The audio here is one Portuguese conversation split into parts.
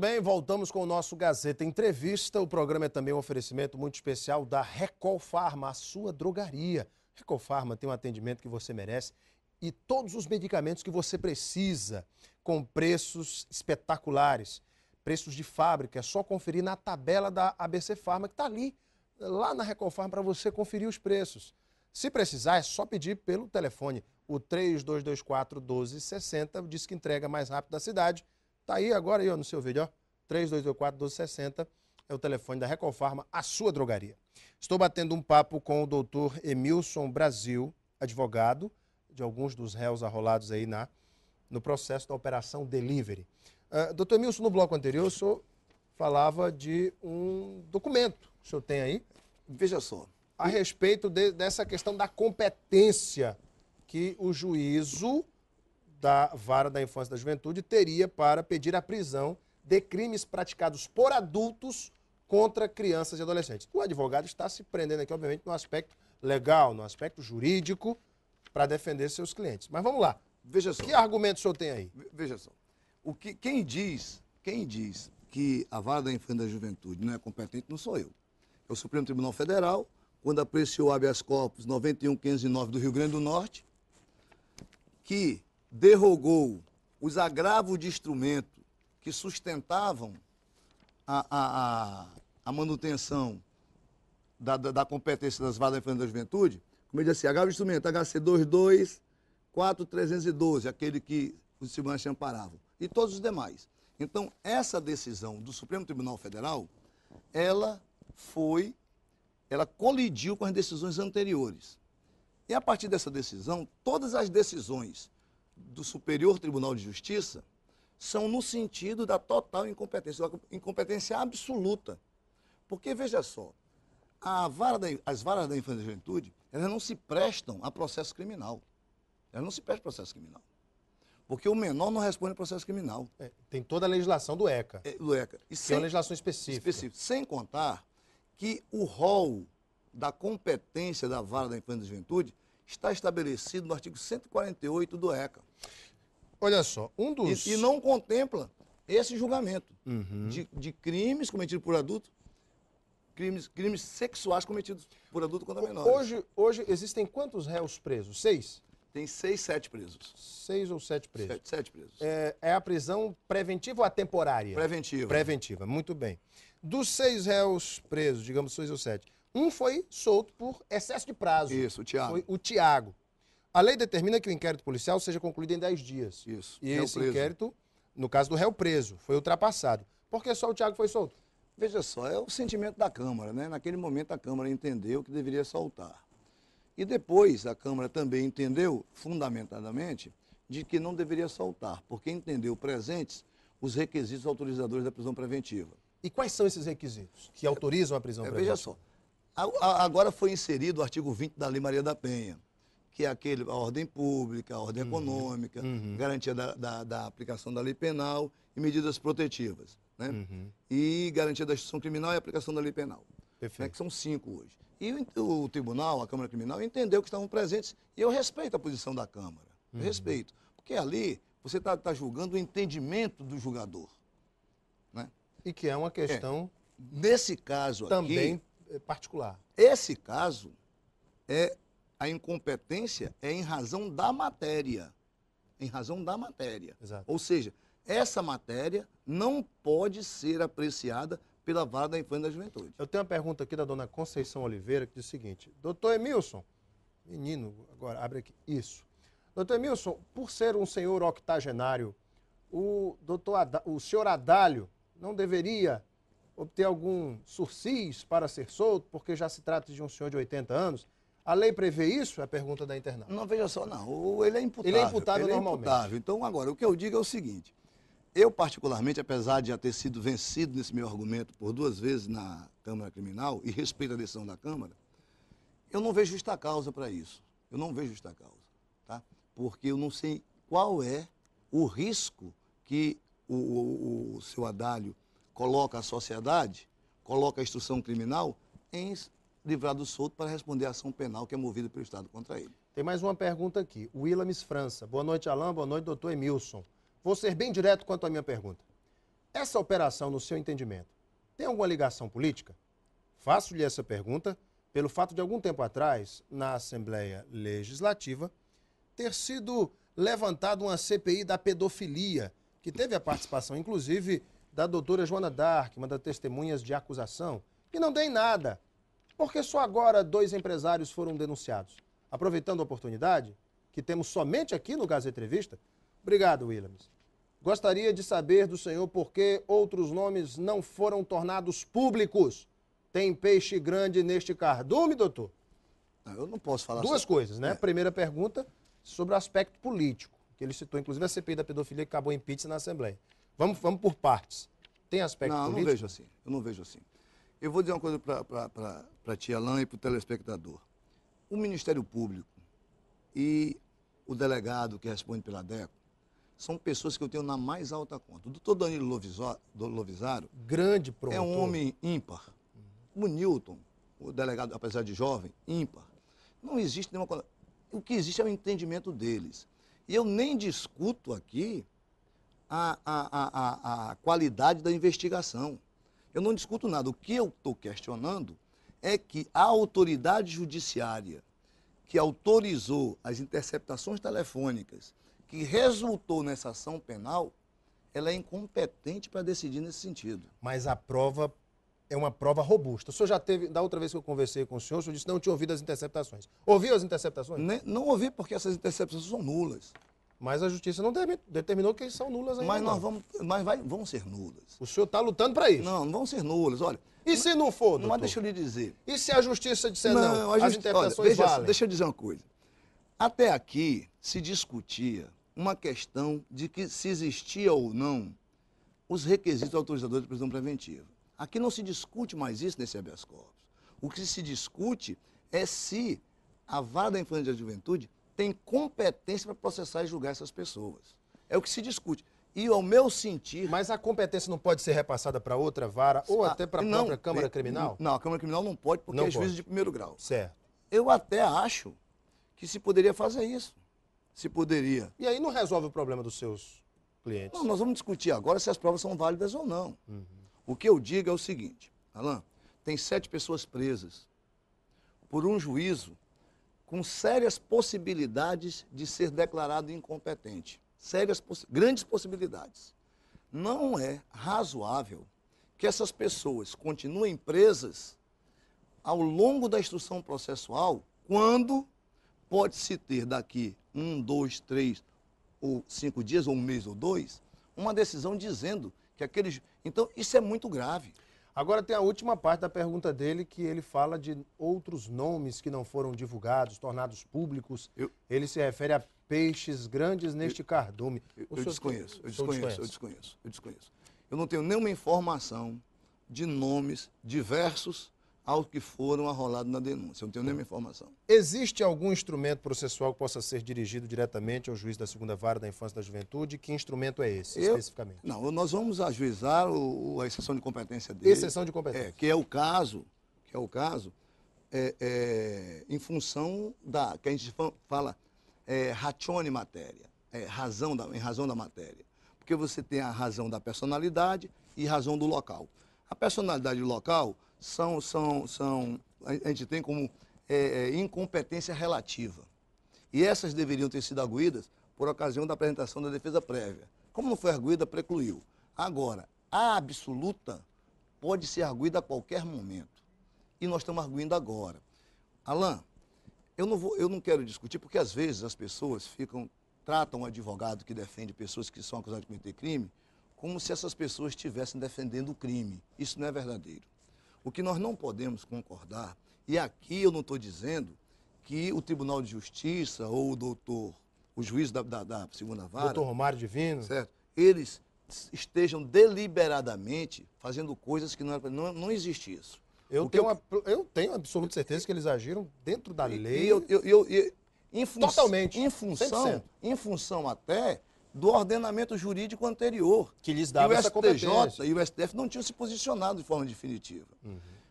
bem, voltamos com o nosso Gazeta Entrevista. O programa é também um oferecimento muito especial da Recol Pharma, a sua drogaria. Recol Pharma tem um atendimento que você merece e todos os medicamentos que você precisa, com preços espetaculares, preços de fábrica. É só conferir na tabela da ABC Pharma, que está ali, lá na Recol Pharma, para você conferir os preços. Se precisar, é só pedir pelo telefone, o 3224-1260, diz que entrega mais rápido da cidade. Tá aí agora aí, ó, no seu vídeo, ó. 3224-1260 é o telefone da Recol Pharma, a sua drogaria. Estou batendo um papo com o doutor Emilson Brasil, advogado de alguns dos réus arrolados aí no processo da Operação Delivery. Doutor Emilson, no bloco anterior, o senhor falava de um documento que o senhor tem aí. Veja só. A respeito dessa questão da competência que o juízo da Vara da Infância e da Juventude teria para pedir a prisão de crimes praticados por adultos contra crianças e adolescentes. O advogado está se prendendo aqui, obviamente, no aspecto legal, no aspecto jurídico, para defender seus clientes. Mas vamos lá. Veja só. Que argumento o senhor tem aí? Veja só. Quem diz que a Vara da Infância e da Juventude não é competente não sou eu. É o Supremo Tribunal Federal, quando apreciou o habeas corpus 91.509 do Rio Grande do Norte, que derrogou os agravos de instrumento que sustentavam a manutenção da competência das varas da infância e da juventude, como ele disse assim, agravo de instrumento HC 22.4.312, aquele que os tribunais se amparavam, e todos os demais. Então, essa decisão do Supremo Tribunal Federal, ela colidiu com as decisões anteriores. E a partir dessa decisão, todas as decisões do Superior Tribunal de Justiça são no sentido da total incompetência, incompetência absoluta. Porque, veja só, as varas da infância e da juventude, elas não se prestam a processo criminal. Elas não se prestam a processo criminal. Porque o menor não responde a processo criminal. Tem toda a legislação do ECA. Do ECA. E que é uma legislação específica. Sem contar que o rol da competência da Vara da Infância e da Juventude está estabelecido no artigo 148 do ECA. Olha só, E não contempla esse julgamento de crimes cometidos por adulto, crimes sexuais cometidos por adulto contra menores. Hoje existem quantos réus presos? 6? Tem 6, 7 presos. 6 ou 7 presos? 7 presos. É a prisão preventiva ou a temporária? Preventiva. Preventiva, muito bem. Dos 6 réus presos, digamos 6 ou 7, um foi solto por excesso de prazo. Isso, o Tiago. Foi o Tiago. A lei determina que o inquérito policial seja concluído em 10 dias. Isso. E esse inquérito, no caso do réu preso, foi ultrapassado. Por que só o Tiago foi solto? Veja só, é o sentimento da Câmara, né? Naquele momento a Câmara entendeu que deveria soltar. E depois a Câmara também entendeu, fundamentadamente, de que não deveria soltar, porque entendeu presentes os requisitos autorizadores da prisão preventiva. E quais são esses requisitos que autorizam a prisão preventiva? Veja só, agora foi inserido o artigo 20 da Lei Maria da Penha, que é a ordem pública, a ordem econômica, garantia da aplicação da lei penal e medidas protetivas, né? E garantia da instituição criminal e aplicação da lei penal. Perfeito. Né, que são 5 hoje. E o tribunal, a Câmara Criminal, entendeu que estavam presentes. E eu respeito a posição da Câmara. Eu respeito. Porque ali você está julgando o entendimento do julgador. Né? E que é uma questão nesse caso também particular. Esse caso, a incompetência é em razão da matéria. Em razão da matéria. Exato. Ou seja, essa matéria não pode ser apreciada pela Vara da Infância e da Juventude. Eu tenho uma pergunta aqui da dona Conceição Oliveira, que diz o seguinte: doutor Emilson, menino, agora abre aqui, isso. Doutor Emilson, por ser um senhor octogenário, o senhor Adálio não deveria obter algum sursis para ser solto, porque já se trata de um senhor de 80 anos? A lei prevê isso? É a pergunta da internauta. Não, veja só, não. Ele é imputável. Ele é imputável normalmente. Então, agora, o que eu digo é o seguinte. Eu, particularmente, apesar de já ter sido vencido nesse meu argumento por 2 vezes na Câmara Criminal, e respeito a decisão da Câmara, eu não vejo justa causa para isso. Eu não vejo justa causa, tá? Porque eu não sei qual é o risco que o seu Adálio coloca à sociedade, coloca a instrução criminal em livrado solto para responder à ação penal que é movida pelo Estado contra ele. Tem mais uma pergunta aqui. Willamis França. Boa noite, Alain. Boa noite, doutor Emilson. Vou ser bem direto quanto à minha pergunta. Essa operação, no seu entendimento, tem alguma ligação política? Faço-lhe essa pergunta pelo fato de, algum tempo atrás, na Assembleia Legislativa, ter sido levantada uma CPI da pedofilia, que teve a participação, inclusive, da doutora Joana D'Arc, uma das testemunhas de acusação, que não deu em nada, porque só agora 2 empresários foram denunciados. Aproveitando a oportunidade, que temos somente aqui no Gazeta Entrevista, obrigado, Williams. Gostaria de saber do senhor por que outros nomes não foram tornados públicos. Tem peixe grande neste cardume, doutor? Não, eu não posso falar... Duas coisas, né? Primeira pergunta, sobre o aspecto político, que ele citou, inclusive, a CPI da pedofilia que acabou em pizza na Assembleia. Vamos por partes. Tem aspecto político? Não, eu não vejo assim. Eu não vejo assim. Eu vou dizer uma coisa para ti, Alain, e para o telespectador. O Ministério Público e o delegado que responde pela DECO são pessoas que eu tenho na mais alta conta. O doutor Danilo Lovisaro grande promotor. É um homem ímpar. O Newton, o delegado, apesar de jovem, ímpar. Não existe nenhuma coisa. O que existe é o entendimento deles. E eu nem discuto aqui a qualidade da investigação. Eu não discuto nada. O que eu estou questionando é que a autoridade judiciária que autorizou as interceptações telefônicas, que resultou nessa ação penal, ela é incompetente para decidir nesse sentido. Mas a prova é uma prova robusta. O senhor já teve, da outra vez que eu conversei com o senhor disse que não tinha ouvido as interceptações. Ouviu as interceptações? Não ouvi, porque essas interceptações são nulas. Mas a justiça não determinou que são nulas ainda. Mas vão ser nulas. O senhor está lutando para isso? Não vão ser nulas. Olha. E se não for, doutor? Mas deixa eu lhe dizer. E se a justiça disser não? As interpretações valem? Deixa eu dizer uma coisa. Até aqui se discutia uma questão de que se existia ou não os requisitos autorizadores de prisão preventiva. Aqui não se discute mais isso nesse habeas corpus. O que se discute é se a vara da infância e da juventude tem competência para processar e julgar essas pessoas. É o que se discute. E ao meu sentir... Mas a competência não pode ser repassada para outra vara ou até para a própria Câmara Criminal? Não, a Câmara Criminal não pode, porque é juízo de primeiro grau. Certo. Eu até acho que se poderia fazer isso. Se poderia. E aí não resolve o problema dos seus clientes? Não, nós vamos discutir agora se as provas são válidas ou não. O que eu digo é o seguinte, Alain, tem 7 pessoas presas por um juízo com sérias possibilidades de ser declarado incompetente. Grandes possibilidades. Não é razoável que essas pessoas continuem presas ao longo da instrução processual, quando pode-se ter daqui 1, 2, 3 ou 5 dias, ou 1 mês ou 2, uma decisão dizendo que aqueles... Então, isso é muito grave. Agora tem a última parte da pergunta dele, que ele fala de outros nomes que não foram divulgados, tornados públicos. Ele se refere a peixes grandes neste cardume. Eu desconheço. Eu não tenho nenhuma informação de nomes diversos aos que foram arrolados na denúncia. Eu não tenho nenhuma informação. Existe algum instrumento processual que possa ser dirigido diretamente ao juiz da 2ª Vara da Infância e da Juventude? Que instrumento é esse, especificamente? Não, nós vamos ajuizar a exceção de competência dele. Exceção de competência. Que é o caso, em função da, que a gente fala, ratione matéria, em razão da matéria. Porque você tem a razão da personalidade e razão do local. A personalidade e o local a gente tem como incompetência relativa. E essas deveriam ter sido arguídas por ocasião da apresentação da defesa prévia. Como não foi arguída, precluiu. Agora, a absoluta pode ser arguída a qualquer momento. E nós estamos arguindo agora. Alain, eu não quero discutir, porque às vezes as pessoas tratam o advogado que defende pessoas que são acusadas de cometer crime como se essas pessoas estivessem defendendo o crime. Isso não é verdadeiro. O que nós não podemos concordar, e aqui eu não estou dizendo que o Tribunal de Justiça ou o juiz da 2ª Vara... Doutor Romário Divino. Certo? Eles estejam deliberadamente fazendo coisas que não existe isso. Eu tenho absoluta certeza que eles agiram dentro da lei. Totalmente. Em função até do ordenamento jurídico anterior. Que lhes dava essa competência. E o STF não tinham se posicionado de forma definitiva.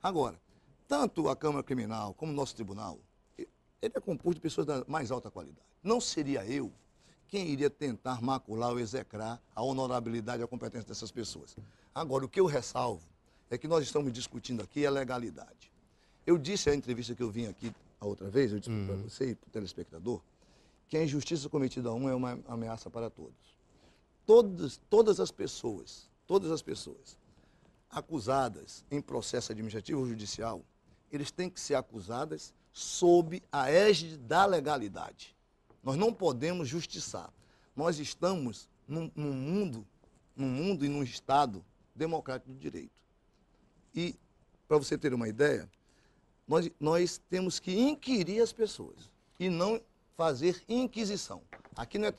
Agora, tanto a Câmara Criminal como o nosso tribunal, ele é composto de pessoas da mais alta qualidade. Não seria eu quem iria tentar macular ou execrar a honorabilidade e a competência dessas pessoas? Agora, o que eu ressalvo é que nós estamos discutindo aqui a legalidade. Eu disse na entrevista que eu vim aqui a outra vez, eu disse para você e para o telespectador, que a injustiça cometida a um é uma ameaça para todos. Todas as pessoas acusadas em processo administrativo ou judicial, eles têm que ser acusadas sob a égide da legalidade. Nós não podemos justiçar. Nós estamos num mundo e num Estado democrático do direito. E, para você ter uma ideia, nós temos que inquirir as pessoas e não fazer inquisição. Aqui não é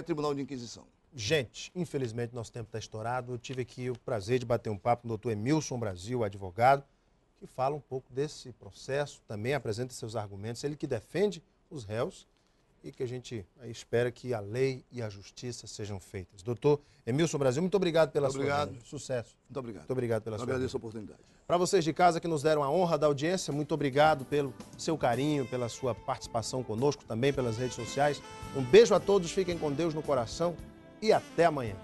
tribunal de inquisição. Gente, infelizmente nosso tempo está estourado. Eu tive aqui o prazer de bater um papo com o doutor Emilson Brasil, advogado, que fala um pouco desse processo, também apresenta seus argumentos, ele que defende os réus e que a gente espera que a lei e a justiça sejam feitas. Doutor Emilson Brasil, muito obrigado pela sua vinda. Sucesso. Muito obrigado. Muito obrigado pela sua vinda. Agradeço a oportunidade. Para vocês de casa que nos deram a honra da audiência, muito obrigado pelo seu carinho, pela sua participação conosco, também pelas redes sociais. Um beijo a todos, fiquem com Deus no coração e até amanhã.